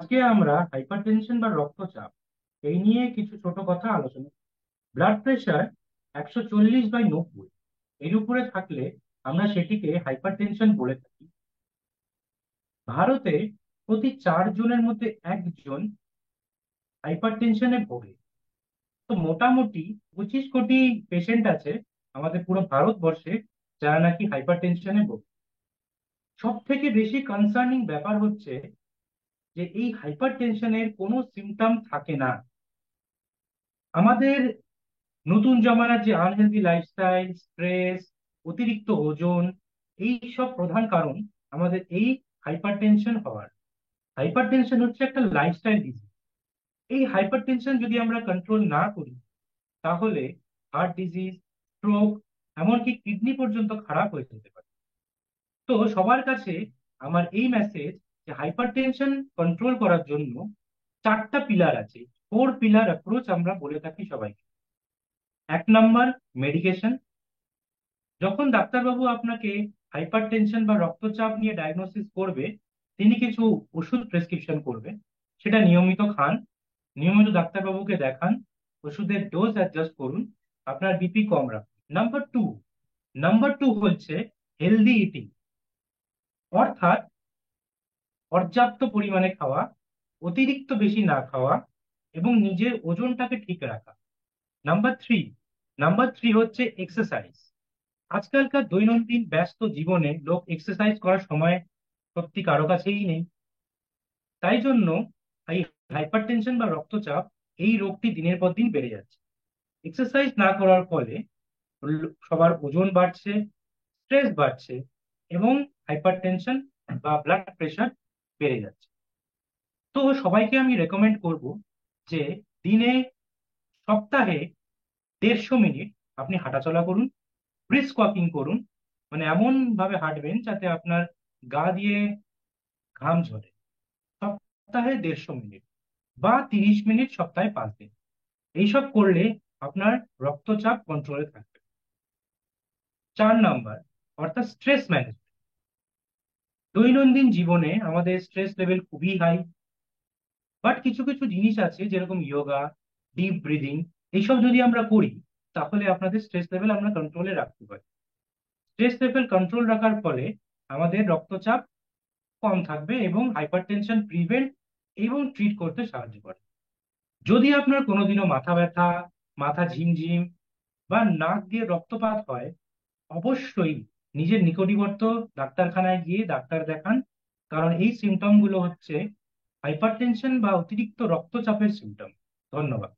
আজকে আমরা হাইপারটেনশন বা রক্তচাপ এই নিয়ে কিছু ছোট কথা আলোচনা। ব্লাড প্রেশার 140/90 এর উপরে থাকলে আমরা সেটিকে হাইপারটেনশন বলে থাকি। ভারতে প্রতি 4 জনের মধ্যে একজন হাইপারটেনশনে ভোগে। তো মোটামুটি 25 কোটি পেশেন্ট আছে আমাদের পুরো ভারতবর্ষে যারা নাকি হাইপারটেনশনে ভোগে। সব থেকে বেশি কনসার্নিং ব্যাপার হচ্ছে যে এই হাইপারটেনশনের কোনো সিমটম থাকে না। আমাদের নতুন জমানার যে আনহেলদি লাইফস্টাইল, স্ট্রেস, অতিরিক্ত ওজন, এই সব প্রধান কারণ আমাদের এই হাইপারটেনশন হওয়ার। হাইপারটেনশন হচ্ছে একটা লাইফস্টাইল ডিজিজ। এই হাইপারটেনশন যদি আমরা কন্ট্রোল না করি তাহলে হার্ট ডিজিজ, স্ট্রোক, এমনকি কিডনি পর্যন্ত খারাপ হয়ে যেতে পারে। তো সবার কাছে আমার এই মেসেজ যে হাইপারটেনশন কন্ট্রোল করার জন্য 4টা পিলার আছে। 4 পিলার অ্যাপ্রোচ আমরা বলে থাকি সবাইকে। 1 নম্বর, মেডিকেশন। যখন ডাক্তারবাবু আপনাকে হাইপারটেনশন বা রক্তচাপ নিয়ে ডায়াগনোসিস করবে, তিনি কিছু ওষুধ প্রেসক্রিপশন করবে, সেটা নিয়মিত খান, নিয়মিত ডাক্তারবাবুকে দেখান, ওষুধের ডোজ অ্যাডজাস্ট করুন, আপনার বিপি কম রাখুন। নাম্বার টু হচ্ছে হেলদি ইটিং, অর্থাৎ পর্যাপ্ত পরিমাণে খাওয়া, অতিরিক্ত বেশি না খাওয়া এবং নিজের ওজনটাকে ঠিক রাখা। নাম্বার থ্রি নাম্বার থ্রি হচ্ছে এক্সারসাইজ। আজকালকার দৈনন্দিন ব্যস্ত জীবনে লোক এক্সারসাইজ করার সময় সত্যি কারো কাছেই নেই। তাই জন্য এই হাইপারটেনশন বা রক্তচাপ, এই রোগটি দিনের পর দিন বেড়ে যাচ্ছে। এক্সারসাইজ না করার ফলে সবার ওজন বাড়ছে, স্ট্রেস বাড়ছে এবং হাইপারটেনশন বা ব্লাড প্রেশার বেড়ে যাচ্ছে। তো সবাইকে আমি রেকমেন্ড করব যে দিনে, সপ্তাহে 150 মিনিট আপনি হাঁটাচলা করুন, ব্রিস্ক ওয়াকিং করুন। মানে এমন ভাবে হাঁটবেন যাতে আপনার গা দিয়ে ঘাম ঝরে। সপ্তাহে 150 মিনিট বা 30 মিনিট সপ্তাহে 5 দিন, এইসব করলে আপনার রক্তচাপ কন্ট্রোলে থাকবে। 4 নম্বর, অর্থাৎ স্ট্রেস ম্যানেজমেন্ট। দৈনন্দিন জীবনে আমাদের স্ট্রেস লেভেল খুবই হাই, বাট কিছু কিছু জিনিস আছে যেরকম যোগা, ডিপ ব্রিদিং, এইসব যদি আমরা করি তাহলে আপনাদের স্ট্রেস লেভেল আমরা কন্ট্রোলে রাখতে পারি। স্ট্রেস লেভেল কন্ট্রোল রাখার ফলে আমাদের রক্তচাপ কম থাকবে এবং হাইপারটেনশন প্রিভেন্ট এবং ট্রিট করতে সাহায্য করে। যদি আপনার কোনোদিনও মাথা ব্যথা, মাথা ঝিমঝিম বা নাক দিয়ে রক্তপাত হয়, অবশ্যই নিজের নিকটবর্তী ডাক্তারখানায় গিয়ে ডাক্তার দেখান, কারণ এই সিমটম গুলো হচ্ছে হাইপারটেনশন বা অতিরিক্ত রক্তচাপের সিমটম। ধন্যবাদ।